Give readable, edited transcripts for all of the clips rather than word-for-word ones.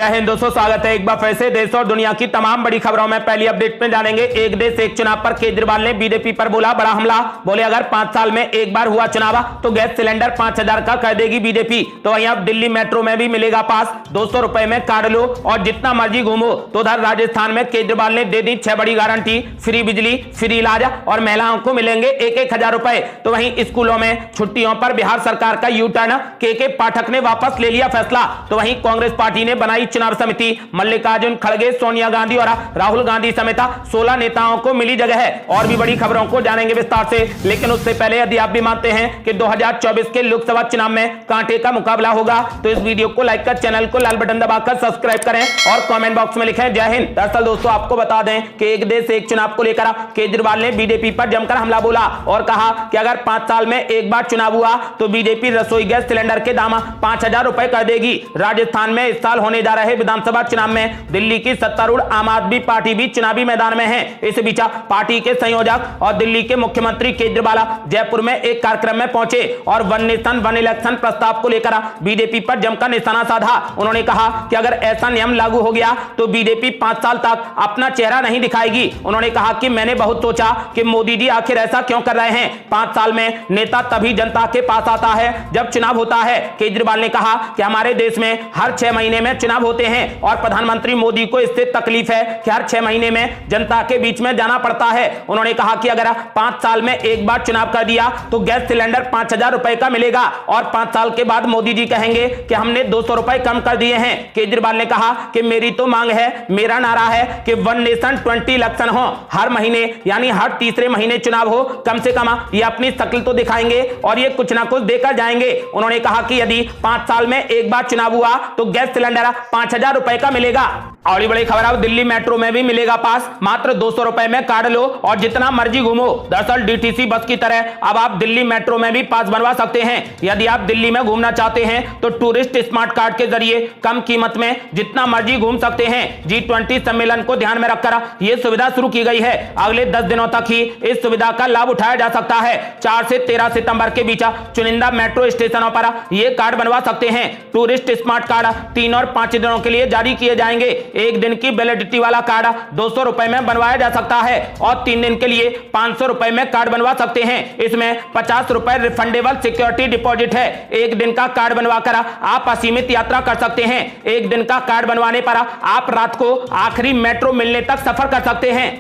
हिंद दोस्तों, स्वागत है एक बार फिर से। देश और दुनिया की तमाम बड़ी खबरों में पहली अपडेट में जानेंगे। एक देश एक चुनाव पर केजरीवाल ने बीजेपी पर बोला बड़ा हमला। बोले अगर 5 साल में एक बार हुआ चुनाव तो गैस सिलेंडर 5000 का कर देगी बीजेपी। तो वहीं अब दिल्ली मेट्रो में भी मिलेगा पास, 200 रुपए में कार्ड लो और जितना मर्जी घूमो। तो उधर राजस्थान में केजरीवाल ने दे दी 6 बड़ी गारंटी, फ्री बिजली, फ्री इलाज और महिलाओं को मिलेंगे 1-1000 रुपए। तो वहीं स्कूलों में छुट्टियों पर बिहार सरकार का यू टर्न, के पाठक ने वापस ले लिया फैसला। तो वहीं कांग्रेस पार्टी ने बनाई चुनाव समिति, मल्लिकार्जुन खड़गे, सोनिया गांधी और राहुल गांधी समेत 16 नेताओं को मिली जगह है। और भी बड़ी खबरों को जानेंगे विस्तार से, लेकिन उससे पहले यदि आप भी मानते हैं कि 2024 के लोकसभा चुनाव में कांटे का मुकाबला होगा तो इस वीडियो को लाइक कर, चैनल को लाल बटन दबाकर सब्सक्राइब करें और कमेंट बॉक्स में लिखें जय हिंद। दरअसल दोस्तों आपको बता दें कि एक देश एक चुनाव को लेकर केजरीवाल ने बीजेपी पर जमकर हमला बोला और कहा कि अगर 5 साल में एक बार चुनाव हुआ तो बीजेपी रसोई गैस सिलेंडर के दाम 5000 रुपए कर देगी। राजस्थान में इस साल होने जा रहे विधानसभा चुनाव में दिल्ली की सत्तारूढ़ आम आदमी पार्टी भी चुनावी मैदान में है। इस बीच पार्टी के संयोजक और दिल्ली के मुख्यमंत्री केजरीवाल जयपुर में एक कार्यक्रम में पहुंचे और वन नेशन वन इलेक्शन प्रस्ताव को लेकर बीजेपी पर जमकर निशाना साधा। उन्होंने कहा कि अगर ऐसा नियम लागू हो गया तो बीजेपी 5 साल तक अपना चेहरा नहीं दिखाएगी। उन्होंने कहा कि मैंने बहुत सोचा कि मोदी जी आखिर ऐसा क्यों कर रहे हैं। 5 साल में नेता तभी जनता के पास आता है जब चुनाव होता है। केजरीवाल ने कहा कि हमारे देश में हर 6 महीने में चुनाव होते हैं और प्रधानमंत्री मोदी को इससे तकलीफ है कि हर 6 महीने में जनता के बीच में जाना पड़ता है। उन्होंने कहा कि अगर 5 साल में एक बार चुनाव कर दिया तो गैस सिलेंडर 5000 रुपए का मिलेगा और 5 साल के बाद मोदी जी कहेंगे कि हमने 200 रुपए कम कर दिए हैं। केजरीवाल ने कहा कि मेरी तो मांग है, मेरा नारा है कि 1 नेशन 20 इलेक्शन हो, हर महीने यानी हर तीसरे महीने चुनाव हो। कम से कम ये अपनी शक्ल तो दिखाएंगे और ये कुछ ना कुछ देकर जाएंगे। उन्होंने कहा कि यदि 5 साल में एक बार चुनाव हुआ तो गैस सिलेंडर 5000 रुपए का मिलेगा। और बड़ी खबर, अब दिल्ली मेट्रो में भी मिलेगा पास, मात्र 200 रुपए में कार्ड लो और जितना मर्जी घूमो। दरअसल डीटीसी बस की तरह अब आप दिल्ली मेट्रो में भी पास बनवा सकते हैं। यदि आप दिल्ली में घूमना चाहते हैं तो टूरिस्ट स्मार्ट कार्ड के जरिए कम कीमत में जितना मर्जी घूम सकते हैं। G20 सम्मेलन को ध्यान में रखकर यह सुविधा शुरू की गई है। अगले 10 दिनों तक ही इस सुविधा का लाभ उठाया जा सकता है। 4 से 13 सितंबर के बीच चुनिंदा मेट्रो स्टेशनों पर यह कार्ड बनवा सकते हैं। टूरिस्ट स्मार्ट कार्ड 3 और 5 दिनों के लिए जारी किए जाएंगे। एक दिन की वैलिडिटी वाला कार्ड 200 रुपए में बनवाया जा सकता है और 3 दिन के लिए 500 रुपए में कार्ड बनवा सकते हैं। इसमें 50 रुपए रिफंडेबल सिक्योरिटी डिपॉजिट है। एक दिन का कार्ड बनवाकर आप असीमित यात्रा कर सकते हैं। एक दिन का कार्ड बनवाने पर आप रात को आखिरी मेट्रो मिलने तक सफर कर सकते हैं।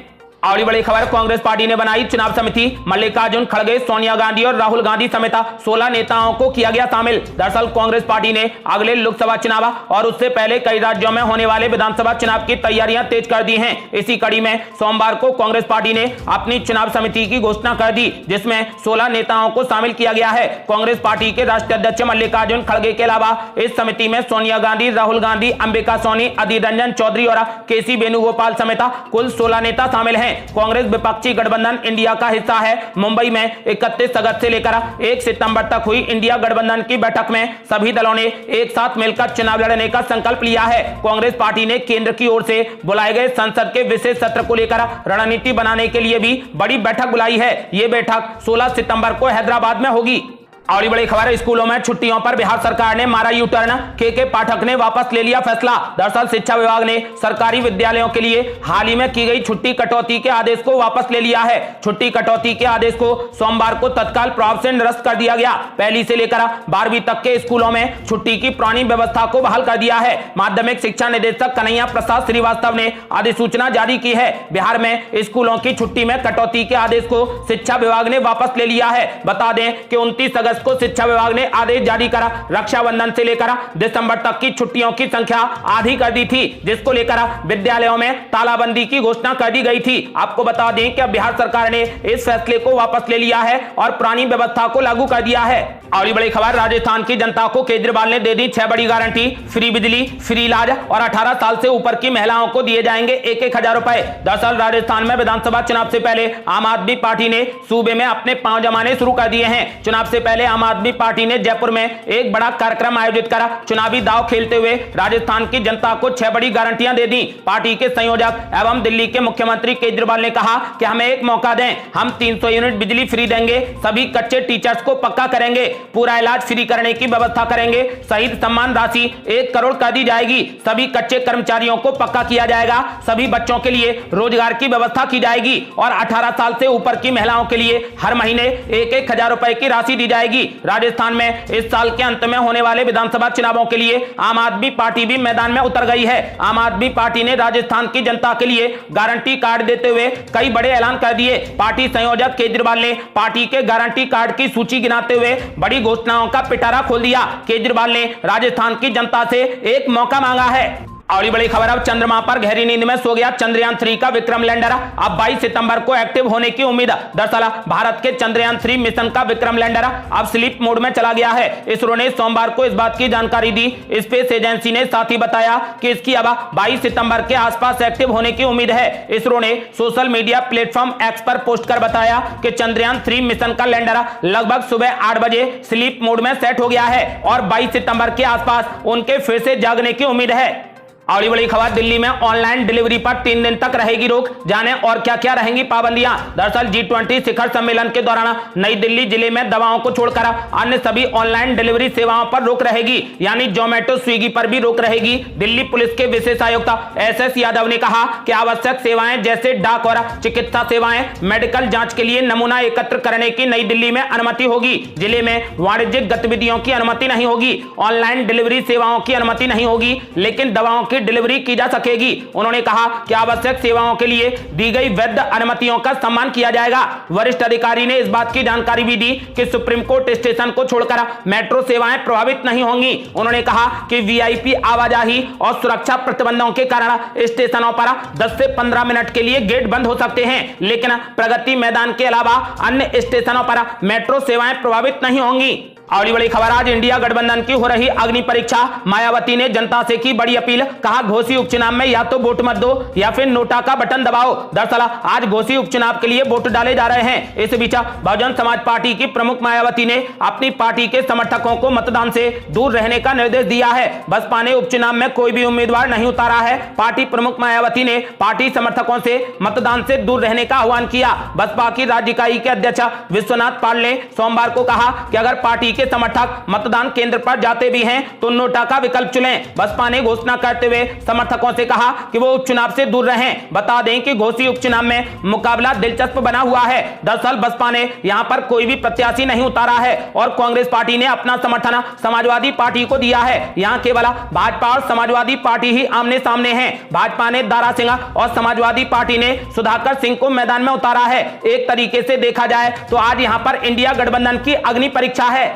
और बड़ी खबर, कांग्रेस पार्टी ने बनाई चुनाव समिति, मल्लिकार्जुन खड़गे, सोनिया गांधी और राहुल गांधी समेत 16 नेताओं को किया गया शामिल। दरअसल कांग्रेस पार्टी ने अगले लोकसभा चुनाव और उससे पहले कई राज्यों में होने वाले विधानसभा चुनाव की तैयारियां तेज कर दी हैं। इसी कड़ी में सोमवार को कांग्रेस पार्टी ने अपनी चुनाव समिति की घोषणा कर दी, जिसमें 16 नेताओं को शामिल किया गया है। कांग्रेस पार्टी के राष्ट्रीय अध्यक्ष मल्लिकार्जुन खड़गे के अलावा इस समिति में सोनिया गांधी, राहुल गांधी, अंबिका सोनी, अधीर रंजन चौधरी और केसी वेणुगोपाल समेत कुल 16 नेता शामिल हैं। कांग्रेस विपक्षी गठबंधन इंडिया का हिस्सा है। मुंबई में 31 अगस्त से लेकर 1 सितंबर तक हुई इंडिया गठबंधन की बैठक में सभी दलों ने एक साथ मिलकर चुनाव लड़ने का संकल्प लिया है। कांग्रेस पार्टी ने केंद्र की ओर से बुलाए गए संसद के विशेष सत्र को लेकर रणनीति बनाने के लिए भी बड़ी बैठक बुलाई है। यह बैठक 16 सितंबर को हैदराबाद में होगी। और बड़ी खबर, स्कूलों में छुट्टियों पर बिहार सरकार ने मारा यू टर्न, के पाठक ने वापस ले लिया फैसला। दरअसल शिक्षा विभाग ने सरकारी विद्यालयों के लिए हाल ही में की गई छुट्टी कटौती के आदेश को वापस ले लिया है। छुट्टी कटौती के आदेश को सोमवार को तत्काल प्रभाव से निरस्त कर दिया गया। पहली से लेकर 12वीं तक के स्कूलों में छुट्टी की पुरानी व्यवस्था को बहाल कर दिया है। माध्यमिक शिक्षा निदेशक कन्हैया प्रसाद श्रीवास्तव ने अधिसूचना जारी की है। बिहार में स्कूलों की छुट्टी में कटौती के आदेश को शिक्षा विभाग ने वापस ले लिया है। बता दें कि 29 अगस्त को शिक्षा विभाग ने आदेश जारी करा रक्षाबंधन से लेकर दिसंबर तक की छुट्टियों की संख्या आधी कर दी थी, जिसको लेकर विद्यालयों में तालाबंदी की घोषणा कर दी गई थी। आपको बता दें कि बिहार सरकार ने इस फैसले को वापस ले लिया है और पुरानी व्यवस्था को लागू कर दिया है। और बड़ी खबर, राजस्थान की जनता को केजरीवाल ने दे दी 6 बड़ी गारंटी, फ्री बिजली, फ्री इलाज और 18 साल से ऊपर की महिलाओं को दिए जाएंगे 1-1000 रुपए। दरअसल राजस्थान में विधानसभा चुनाव से पहले आम आदमी पार्टी ने सूबे में अपने पांव जमाने शुरू कर दिए हैं। चुनाव से पहले आम आदमी पार्टी ने जयपुर में एक बड़ा कार्यक्रम आयोजित कर चुनावी दांव खेलते हुए राजस्थान की जनता को 6 बड़ी गारंटियां दे दी। पार्टी के संयोजक एवं दिल्ली के मुख्यमंत्री केजरीवाल ने कहा कि हमें एक मौका दें, हम 300 यूनिट बिजली फ्री देंगे, सभी कच्चे टीचर्स को पक्का करेंगे, पूरा इलाज फ्री करने की व्यवस्था करेंगे। शहीद सम्मान राशि 1 करोड़ कर दी जाएगी। सभी कच्चे कर्मचारियों को पक्का किया जाएगा। सभी बच्चों के लिए रोजगार की व्यवस्था की जाएगी और 18 साल से ऊपर की महिलाओं के लिए हर महीने 1,000 रुपए की राशि दी जाएगी। राजस्थान में इस साल के अंत में होने वाले विधानसभा चुनावों के लिए आम आदमी पार्टी भी मैदान में उतर गई है। आम आदमी पार्टी ने राजस्थान की जनता के लिए गारंटी कार्ड देते हुए कई बड़े ऐलान कर दिए। पार्टी संयोजक केजरीवाल ने पार्टी के गारंटी कार्ड की सूची गिनाते हुए बड़ी घोषणाओं का पिटारा खोल दिया। केजरीवाल ने राजस्थान की जनता से एक मौका मांगा है। और बड़ी खबर, अब चंद्रमा पर गहरी नींद में सो गया चंद्रयान 3 का विक्रम लैंडर। अब 22 सितंबर को एक्टिव होने की उम्मीद। दरअसल भारत के चंद्रयान 3 मिशन का विक्रम लैंडर अब स्लीप मोड में चला गया है। इसरो ने सोमवार को इस बात की जानकारी दी। स्पेस एजेंसी ने साथ ही बताया कि इसकी अब 22 सितंबर के आसपास एक्टिव होने की उम्मीद है। इसरो ने सोशल मीडिया प्लेटफॉर्म एक्स पर पोस्ट कर बताया कि चंद्रयान 3 मिशन का लैंडर लगभग सुबह 8 बजे स्लीप मोड में सेट हो गया है और 22 सितंबर के आसपास उनके फिर से जागने की उम्मीद है। और बड़ी खबर, दिल्ली में ऑनलाइन डिलीवरी पर 3 दिन तक रहेगी रोक। जाने और क्या क्या रहेंगी पाबंदियां। दरअसल G20 शिखर सम्मेलन के दौरान नई दिल्ली जिले में दवाओं को छोड़कर अन्य सभी ऑनलाइन डिलीवरी सेवाओं पर रोक रहेगी, यानी जोमेटो स्विगी पर भी रोक रहेगी। दिल्ली पुलिस के विशेष आयुक्त SS यादव ने कहा कि आवश्यक सेवाएं जैसे डाक और चिकित्सा सेवाएं, मेडिकल जांच के लिए नमूना एकत्र करने की नई दिल्ली में अनुमति होगी। जिले में वाणिज्यिक गतिविधियों की अनुमति नहीं होगी। ऑनलाइन डिलीवरी सेवाओं की अनुमति नहीं होगी, लेकिन दवाओं की डिलीवरी की जा सकेगी। उन्होंने कहा कि आवश्यक सेवाओं के लिए दी गई वैध अनुमतियों का सम्मान किया जाएगा। वरिष्ठ अधिकारी ने इस बात की जानकारी भी दी कि सुप्रीम कोर्ट स्टेशन को छोड़कर मेट्रो सेवाएं प्रभावित नहीं होंगी। उन्होंने कहा कि VIP आवाजाही और सुरक्षा प्रतिबंधों के कारण स्टेशनों पर 10 से 15 मिनट के लिए गेट बंद हो सकते हैं, लेकिन प्रगति मैदान के अलावा अन्य स्टेशनों पर मेट्रो सेवाएं प्रभावित नहीं होंगी। और बड़ी खबर, आज इंडिया गठबंधन की हो रही अग्नि परीक्षा। मायावती ने जनता से की बड़ी अपील। कहा घोसी उपचुनाव में या तो वोट मत दो या फिर नोटा का बटन दबाओ। दरअसल आज घोसी उपचुनाव के लिए वोट डाले जा रहे हैं। इस बीच बहुजन समाज पार्टी की प्रमुख मायावती ने अपनी पार्टी के समर्थकों को मतदान से दूर रहने का निर्देश दिया है। बसपा ने उपचुनाव में कोई भी उम्मीदवार नहीं उतारा है। पार्टी प्रमुख मायावती ने पार्टी समर्थकों से मतदान से दूर रहने का आह्वान किया। बसपा की राज्य इकाई के अध्यक्ष विश्वनाथ पाल ने सोमवार को कहा कि अगर पार्टी के समर्थक मतदान केंद्र पर जाते भी हैं तो नोटा का विकल्प चुनें। बसपा ने घोषणा करते हुए समर्थकों से कहा कि वो उपचुनाव से दूर रहें। बता दें कि घोसी उपचुनाव में मुकाबला दिलचस्प बना हुआ है। दरअसल बसपा ने यहां पर कोई भी प्रत्याशी नहीं उतारा है और कांग्रेस पार्टी ने अपना समर्थन समाजवादी पार्टी को दिया है। यहां केवल भाजपा और समाजवादी पार्टी ही आमने सामने हैं। भाजपा ने दारा सिंह और समाजवादी पार्टी ने सुधाकर सिंह को मैदान में उतारा है। एक तरीके से देखा जाए तो आज यहां पर इंडिया गठबंधन की अग्नि परीक्षा है।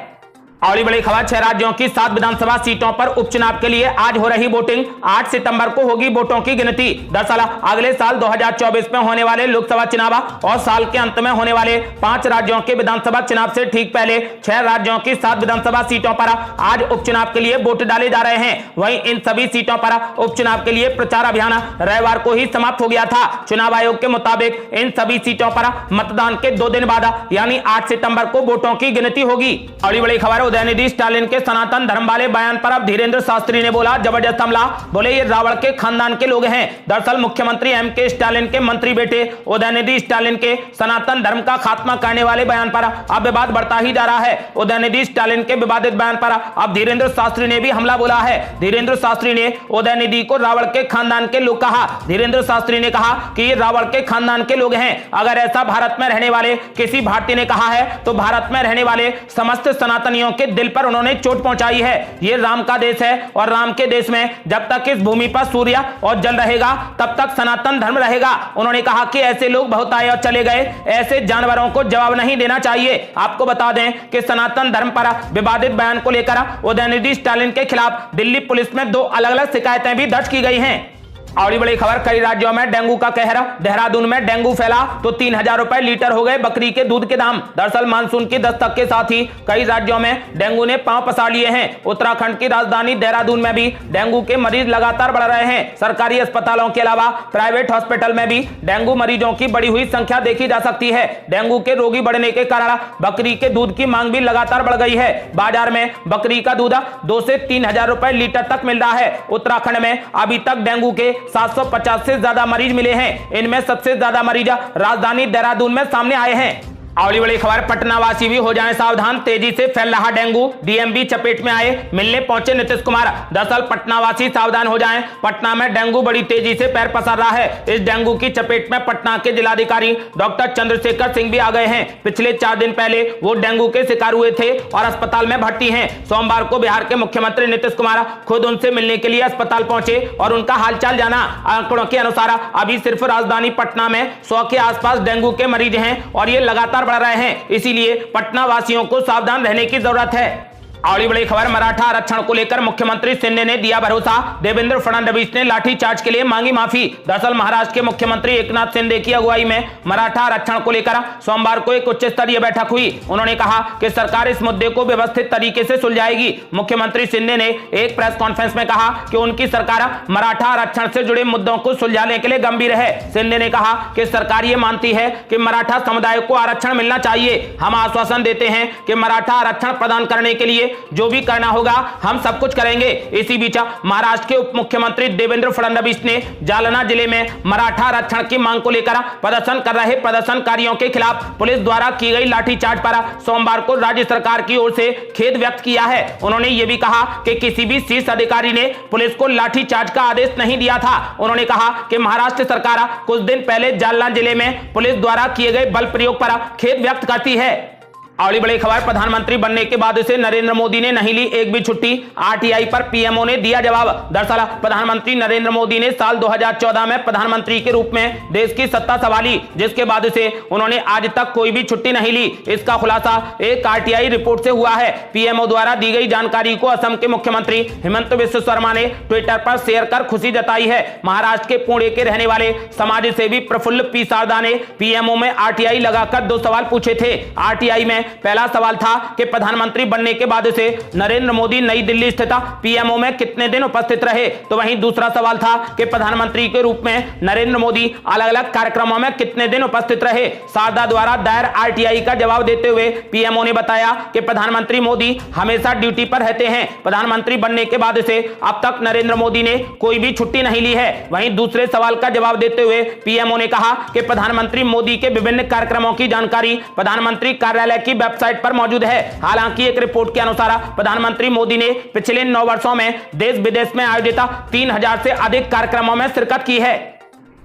और बड़ी खबर, 6 राज्यों की 7 विधानसभा सीटों पर उपचुनाव के लिए आज हो रही वोटिंग। 8 सितंबर को होगी वोटों की गिनती। दरअसल अगले साल 2024 में होने वाले लोकसभा चुनाव और साल के अंत में होने वाले 5 राज्यों के विधानसभा चुनाव से ठीक पहले 6 राज्यों की 7 विधानसभा सीटों पर आज उपचुनाव के लिए वोट डाले जा रहे हैं। वहीं इन सभी सीटों पर उपचुनाव के लिए प्रचार अभियान रविवार को ही समाप्त हो गया था। चुनाव आयोग के मुताबिक इन सभी सीटों पर मतदान के 2 दिन बाद यानी 8 सितंबर को वोटों की गिनती होगी। और बड़ी खबर, उदयनिधि स्टालिन के सनातन धर्म वाले बयान पर अब धीरेन्द्र शास्त्री ने बोला जबरदस्त हमला। बोले ये रावण के खानदान के लोग हैं। दरअसल मुख्यमंत्री M.K. स्टालिन के मंत्री बेटे उदयनिधि स्टालिन के सनातन धर्म का खात्मा करने वाले बयान पर अब विवाद बढ़ता ही जा रहा है। उदयनिधि स्टालिन के विवादित बयान पर अब धीरेन्द्र शास्त्री ने भी हमला बोला है। धीरेन्द्र शास्त्री ने उदयनिधि को रावण के खानदान के लोग कहा। धीरेन्द्र शास्त्री ने कहा कि ये रावण के खानदान के लोग हैं। अगर ऐसा भारत में रहने वाले किसी भारतीय ने कहा है तो भारत में रहने वाले समस्त सनातनियों के दिल पर उन्होंने चोट पहुंचाई है। ये राम का देश है और राम के देश में जब तक इस भूमि पर सूर्य और जल रहेगा तब तक सनातन धर्म रहेगा। उन्होंने कहा कि ऐसे लोग बहुत आए और चले गए, ऐसे जानवरों को जवाब नहीं देना चाहिए। आपको बता दें कि सनातन धर्म पर विवादित बयान को लेकर उदयनिधि स्टालिन के खिलाफ दिल्ली पुलिस में 2 अलग-अलग शिकायतें भी दर्ज की गई हैं। और बड़ी खबर, कई राज्यों में डेंगू का कहर। देहरादून में डेंगू फैला तो 3000 रुपए लीटर हो गए बकरी के दूध के दाम। दरअसल मानसून की दस्तक के साथ ही कई राज्यों में डेंगू ने पांव पसार लिए हैं। उत्तराखंड की राजधानी देहरादून में भी डेंगू के मरीज लगातार बढ़ रहे हैं। सरकारी अस्पतालों के अलावा प्राइवेट हॉस्पिटल में भी डेंगू मरीजों की बढ़ी हुई संख्या देखी जा सकती है। डेंगू के रोगी बढ़ने के कारण बकरी के दूध की मांग भी लगातार बढ़ गई है। बाजार में बकरी का दूध 2 से 3000 रुपए लीटर तक मिल रहा है। उत्तराखंड में अभी तक डेंगू के 750 से ज्यादा मरीज मिले हैं। इनमें सबसे ज्यादा मरीज राजधानी देहरादून में सामने आए हैं। अगली बड़ी खबर, पटना वासी भी हो जाएं सावधान, तेजी से फैल रहा डेंगू, डीएम चपेट में आए, मिलने पहुंचे नीतीश कुमार। दरअसल पटना वासी सावधान हो जाएं, पटना में डेंगू बड़ी तेजी से पैर पसार रहा है। इस डेंगू की चपेट में पटना के जिलाधिकारी डॉक्टर चंद्रशेखर सिंह भी आ गए हैं। पिछले 4 दिन पहले वो डेंगू के शिकार हुए थे और अस्पताल में भर्ती हैं। सोमवार को बिहार के मुख्यमंत्री नीतीश कुमार खुद उनसे मिलने के लिए अस्पताल पहुंचे और उनका हालचाल जाना। आंकड़ों के अनुसार अभी सिर्फ राजधानी पटना में 100 के आसपास डेंगू के मरीज हैं और ये लगातार बढ़ रहे हैं, इसीलिए पटना वासियों को सावधान रहने की जरूरत है। अगली बड़ी खबर, मराठा आरक्षण को लेकर मुख्यमंत्री शिंदे ने दिया भरोसा, देवेंद्र फडणवीस ने लाठीचार्ज के लिए मांगी माफी। दरअसल महाराष्ट्र के मुख्यमंत्री एकनाथ शिंदे की अगुवाई में मराठा आरक्षण को लेकर सोमवार को एक उच्च स्तरीय बैठक हुई। उन्होंने कहा कि सरकार इस मुद्दे को व्यवस्थित तरीके से सुलझाएगी। मुख्यमंत्री शिंदे ने एक प्रेस कॉन्फ्रेंस में कहा कि उनकी सरकार मराठा आरक्षण से जुड़े मुद्दों को सुलझाने के लिए गंभीर है। शिंदे ने कहा कि सरकार ये मानती है कि मराठा समुदाय को आरक्षण मिलना चाहिए। हम आश्वासन देते हैं कि मराठा आरक्षण प्रदान करने के लिए जो भी करना होगा हम सब कुछ करेंगे। इसी बीच महाराष्ट्र के उप मुख्यमंत्री देवेंद्र फडणवीस ने जालना जिले में मराठा आरक्षण की मांग को लेकर प्रदर्शन कर रहे प्रदर्शनकारियों के खिलाफ पुलिस द्वारा की गई लाठीचार्ज पर सोमवार को राज्य सरकार की ओर से खेद व्यक्त किया है। उन्होंने यह भी कहा कि किसी भी शीर्ष अधिकारी ने पुलिस को लाठीचार्ज का आदेश नहीं दिया था। उन्होंने कहा कि महाराष्ट्र सरकार कुछ दिन पहले जालना जिले में पुलिस द्वारा किए गए बल प्रयोग पर खेद व्यक्त करती है। अगली बड़ी खबर, प्रधानमंत्री बनने के बाद से नरेंद्र मोदी ने नहीं ली एक भी छुट्टी, आरटीआई पर पीएमओ ने दिया जवाब। दरअसल प्रधानमंत्री नरेंद्र मोदी ने साल 2014 में प्रधानमंत्री के रूप में देश की सत्ता संभाली, जिसके बाद से उन्होंने आज तक कोई भी छुट्टी नहीं ली। इसका खुलासा एक आरटीआई रिपोर्ट से हुआ है। पीएमओ द्वारा दी गई जानकारी को असम के मुख्यमंत्री हिमंत बिस्वा शर्मा ने ट्विटर पर शेयर कर खुशी जताई है। महाराष्ट्र के पुणे के रहने वाले समाज सेवी प्रफुल्ल पी सारदा ने पीएमओ में आरटीआई लगाकर 2 सवाल पूछे थे। आरटीआई में पहला सवाल था कि प्रधानमंत्री बनने के बाद से नरेंद्र मोदी नई दिल्ली स्थित पीएमओ में कितने दिन उपस्थित रहे, तो वहीं दूसरा सवाल था कि प्रधानमंत्री के रूप में नरेंद्र मोदी अलग अलग कार्यक्रमों में कितने दिन उपस्थित रहे। सारदा द्वारा दायर आरटीआई का जवाब देते हुए पीएमओ ने बताया कि प्रधानमंत्री मोदी हमेशा ड्यूटी पर रहते हैं। प्रधानमंत्री बनने के बाद से अब तक नरेंद्र मोदी ने कोई भी छुट्टी नहीं ली है। वहीं दूसरे सवाल का जवाब देते हुए पीएमओ ने कहा कि प्रधानमंत्री मोदी के विभिन्न कार्यक्रमों की जानकारी प्रधानमंत्री कार्यालय की वेबसाइट पर मौजूद है। हालांकि एक रिपोर्ट के अनुसार प्रधानमंत्री मोदी ने पिछले 9 वर्षों में देश विदेश में आयोजित 3000 से अधिक कार्यक्रमों में शिरकत की है।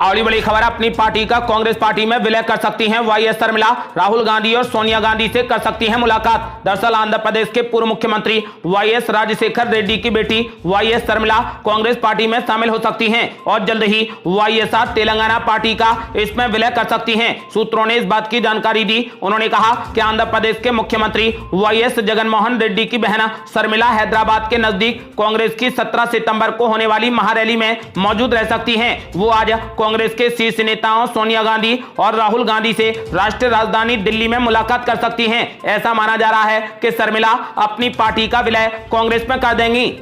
अगली बड़ी खबर, अपनी पार्टी का कांग्रेस पार्टी में विलय कर सकती हैं वाईएस शर्मिला, राहुल गांधी और सोनिया गांधी से कर सकती हैं मुलाकात। दरअसल आंध्र प्रदेश के पूर्व मुख्यमंत्री वाईएस राजशेखर रेड्डी की बेटी वाईएस शर्मिला कांग्रेस पार्टी में शामिल हो सकती हैं और जल्द ही वाईएसआर तेलंगाना पार्टी का इसमें विलय कर सकती हैं। सूत्रों ने इस बात की जानकारी दी। उन्होंने कहा कि आंध्र प्रदेश के मुख्यमंत्री वाईएस जगनमोहन रेड्डी की बहन शर्मिला हैदराबाद के नजदीक कांग्रेस की 17 सितंबर को होने वाली महारैली में मौजूद रह सकती हैं। वो आज कांग्रेस के शीर्ष नेताओं सोनिया गांधी और राहुल गांधी से राष्ट्रीय राजधानी दिल्ली में मुलाकात कर सकती हैं। ऐसा माना जा रहा है कि शर्मिला अपनी पार्टी का विलय कांग्रेस में कर देंगी।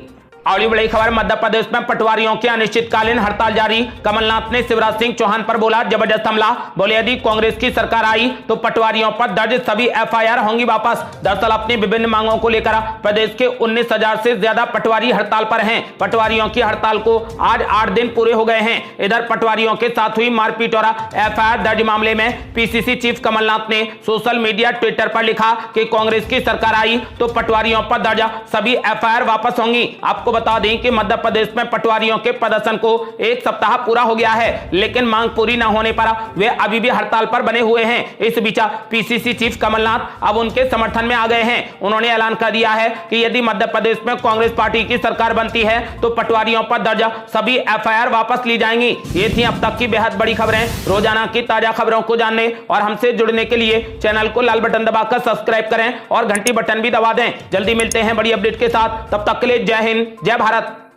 अगली बड़ी खबर, मध्य प्रदेश में पटवारियों की अनिश्चितकालीन हड़ताल जारी। कमलनाथ ने शिवराज सिंह चौहान पर बोला जबरदस्त हमला, बोले यदि कांग्रेस की सरकार आई तो पटवारियों पर दर्ज सभी एफआईआर होंगी वापस। दरअसल अपनी विभिन्न मांगों को लेकर प्रदेश के 19,000 से ज्यादा पटवारी हड़ताल पर हैं। पटवारियों की हड़ताल को आज 8 दिन पूरे हो गए हैं। इधर पटवारियों के साथ हुई मारपीट और एफआईआर दर्ज मामले में पीसीसी चीफ कमलनाथ ने सोशल मीडिया ट्विटर पर लिखा कि कांग्रेस की सरकार आई तो पटवारियों पर दर्ज सभी एफआईआर वापस होंगी। आपको बता दें कि मध्य प्रदेश में पटवारियों के प्रदर्शन को 1 सप्ताह पूरा हो गया है, लेकिन मांग पूरी न होने पर वे अभी भी हड़ताल पर बने हुए हैं। इस बीच पीसीसी चीफ कमलनाथ अब उनके समर्थन में आ गए हैं। उन्होंने ऐलान कर दिया है कि यदि मध्य प्रदेश में कांग्रेस पार्टी की सरकार बनती है तो पटवारियों पर दर्ज सभी एफआईआर वापस ली जाएंगी। ये थी अब तक की बेहद बड़ी खबरें। रोजाना की ताजा खबरों को जानने और हमसे जुड़ने के लिए चैनल को लाल बटन दबाकर सब्सक्राइब करें और घंटी बटन भी दबा दें। जल्दी मिलते हैं बड़ी अपडेट के साथ, तब तक के लिए जय हिंद, जय भारत।